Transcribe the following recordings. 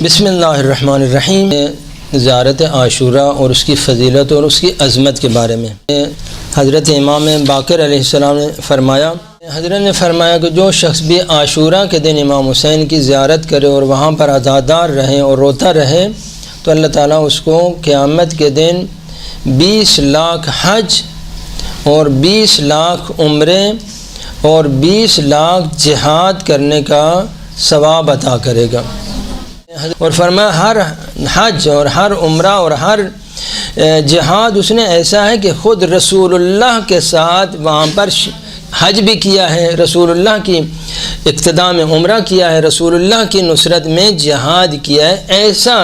بسم اللہ الرحمن الرحیم۔ زیارت عاشورہ اور اس کی فضیلت اور اس کی عظمت کے بارے میں حضرت امام باقر علیہ السلام نے فرمایا، حضرت نے فرمایا کہ جو شخص بھی عاشورہ کے دن امام حسین کی زیارت کرے اور وہاں پر عزادار رہے اور روتا رہے تو اللہ تعالیٰ اس کو قیامت کے دن 20 لاکھ حج اور 20 لاکھ عمرے اور 20 لاکھ جہاد کرنے کا ثواب عطا کرے گا۔ اور فرمایا ہر حج اور ہر عمرہ اور ہر جہاد اس نے ایسا ہے کہ خود رسول اللہ کے ساتھ وہاں پر حج بھی کیا ہے، رسول اللہ کی اقتداء میں عمرہ کیا ہے، رسول اللہ کی نصرت میں جہاد کیا ہے، ایسا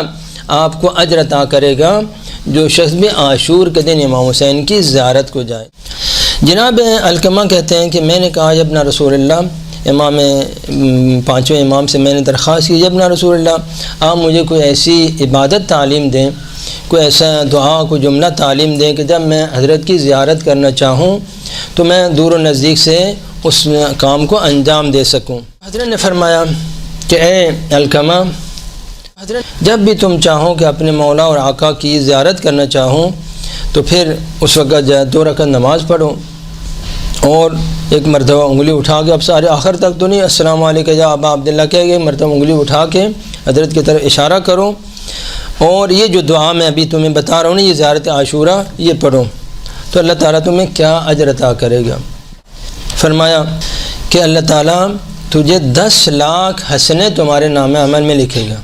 آپ کو اجر عطا کرے گا جو شخص بھی عاشور کے دن امام حسین کی زیارت کو جائے۔ جناب علقمہ کہتے ہیں کہ میں نے کہا جب نہ رسول اللہ امام پانچویں امام سے میں نے درخواست کی، جب نہ رسول اللہ آپ مجھے کوئی ایسی عبادت تعلیم دیں، کوئی ایسا دعا کوئی جملہ تعلیم دیں کہ جب میں حضرت کی زیارت کرنا چاہوں تو میں دور و نزدیک سے اس کام کو انجام دے سکوں۔ حضرت نے فرمایا کہ اے علقمہ، حضرت جب بھی تم چاہو کہ اپنے مولا اور آقا کی زیارت کرنا چاہوں تو پھر اس وقت 2 رکعت نماز پڑھو اور ایک مرتبہ انگلی اٹھا کے، اب سارے آخر تک تو نہیں السلام علیکم یا ابا عبداللہ کہہ گئے، مرتبہ انگلی اٹھا کے حضرت کی طرف اشارہ کرو اور یہ جو دعا میں ابھی تمہیں بتا رہا ہوں نا، یہ زیارت عاشورہ یہ پڑھو تو اللہ تعالیٰ تمہیں کیا اجر عطا کرے گا۔ فرمایا کہ اللہ تعالیٰ تجھے 10 لاکھ حسنیں تمہارے نام عمل میں لکھے گا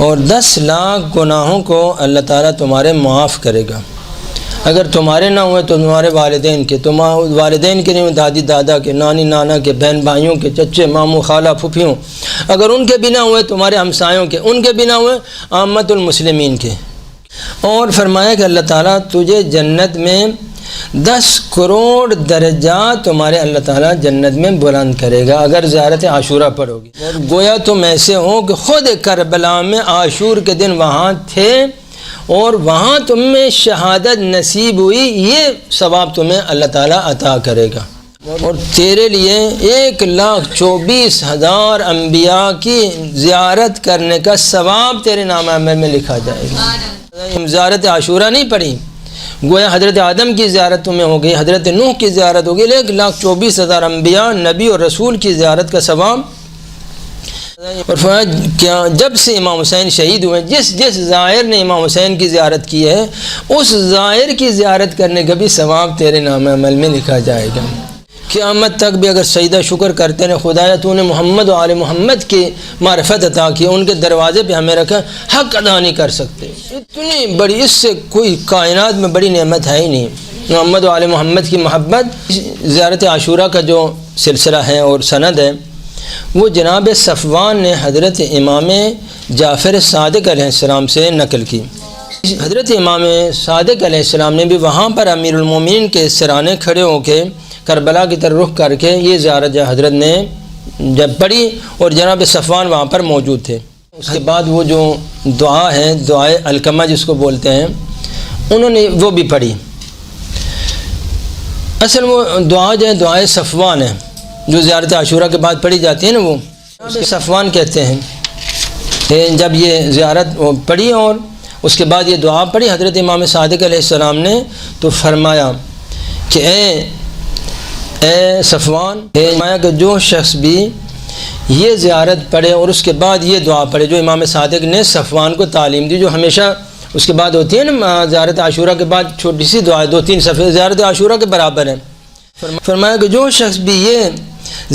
اور 10 لاکھ گناہوں کو اللہ تعالیٰ تمہارے معاف کرے گا۔ اگر تمہارے نہ ہوئے تو تمہارے والدین کے، والدین کے نہیں، دادی دادا کے، نانی نانا کے، بہن بھائیوں کے، چچے ماموں خالہ پھوپھیوں، اگر ان کے بھی نہ ہوئے تمہارے ہمسایوں کے، ان کے بھی نہ ہوئے عامت المسلمین کے۔ اور فرمایا کہ اللہ تعالیٰ تجھے جنت میں 10 کروڑ درجات تمہارے اللہ تعالیٰ جنت میں بلند کرے گا اگر زیارت عاشورہ پڑھو گی۔ اور گویا تم ایسے ہو کہ خود کربلا میں عاشور کے دن وہاں تھے اور وہاں تم میں شہادت نصیب ہوئی، یہ ثواب تمہیں اللہ تعالیٰ عطا کرے گا۔ اور تیرے لیے 1,24,000 انبیاء کی زیارت کرنے کا ثواب تیرے نام عمل میں لکھا جائے گا۔ زیارت عاشورہ نہیں پڑھی، گویا حضرت آدم کی زیارت تمہیں ہو گئی، حضرت نوح کی زیارت ہو گئی، 1,24,000 انبیاء نبی اور رسول کی زیارت کا ثواب۔ اور فرمایا کیا جب سے امام حسین شہید ہوئے، جس زائر نے امام حسین کی زیارت کی ہے اس زائر کی زیارت کرنے کا بھی ثواب تیرے نام عمل میں لکھا جائے گا۔ قیامت تک بھی اگر سجدہ شکر کرتے ہیں خدایا تو نے محمد و آل محمد کی معرفت عطا کی، ان کے دروازے پہ ہمیں رکھا، حق ادا نہیں کر سکتے، اتنی بڑی، اس سے کوئی کائنات میں بڑی نعمت ہے ہی نہیں، محمد و آل محمد کی محبت۔ زیارت عاشورہ کا جو سلسلہ ہے اور سند ہے وہ جناب صفوان نے حضرت امام جعفر صادق علیہ السلام سے نقل کی۔ حضرت امام صادق علیہ السلام نے بھی وہاں پر امیر المومنین کے سرانے کھڑے ہو کے کربلا کی طرف رخ کر کے یہ زیارت حضرت نے جب پڑھی اور جناب صفوان وہاں پر موجود تھے۔ اس کے بعد وہ جو دعا ہے، دعائے علقمہ جس کو بولتے ہیں، انہوں نے وہ بھی پڑھی۔ اصل وہ دعا جو ہے دعائے صفوان ہے جو زیارت عاشورہ کے بعد پڑھی جاتی ہے نا، وہ صفوان کہتے ہیں کہ جب یہ زیارت پڑھی اور اس کے بعد یہ دعا پڑھی حضرت امام صادق علیہ السلام نے تو فرمایا کہ اے صفوان، فرمایا کہ جو شخص بھی یہ زیارت پڑھے اور اس کے بعد یہ دعا پڑھے جو امام صادق نے صفوان کو تعلیم دی، جو ہمیشہ اس کے بعد ہوتی ہے نا زیارت عاشورہ کے بعد چھوٹی سی دعا 2-3 صفحے زیارت عاشورہ کے برابر ہے۔ فرمایا کہ جو شخص بھی یہ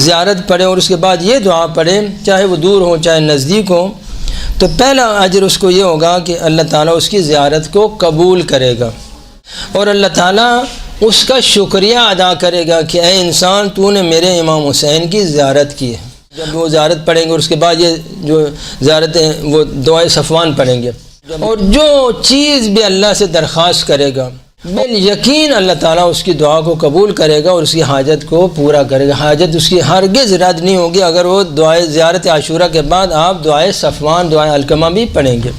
زیارت پڑھے اور اس کے بعد یہ دعا پڑھے، چاہے وہ دور ہو چاہے نزدیک ہو، تو پہلا اجر اس کو یہ ہوگا کہ اللہ تعالیٰ اس کی زیارت کو قبول کرے گا اور اللہ تعالیٰ اس کا شکریہ ادا کرے گا کہ اے انسان تو نے میرے امام حسین کی زیارت کی ہے۔ جب وہ زیارت پڑھیں گے اور اس کے بعد یہ جو زیارت ہے وہ دعائے صفوان پڑھیں گے اور جو چیز بھی اللہ سے درخواست کرے گا بالیقین اللہ تعالیٰ اس کی دعا کو قبول کرے گا اور اس کی حاجت کو پورا کرے گا۔ حاجت اس کی ہرگز رد نہیں ہوگی اگر وہ دعائے زیارت عاشورہ کے بعد آپ دعائے صفوان، دعائے علقمہ بھی پڑھیں گے۔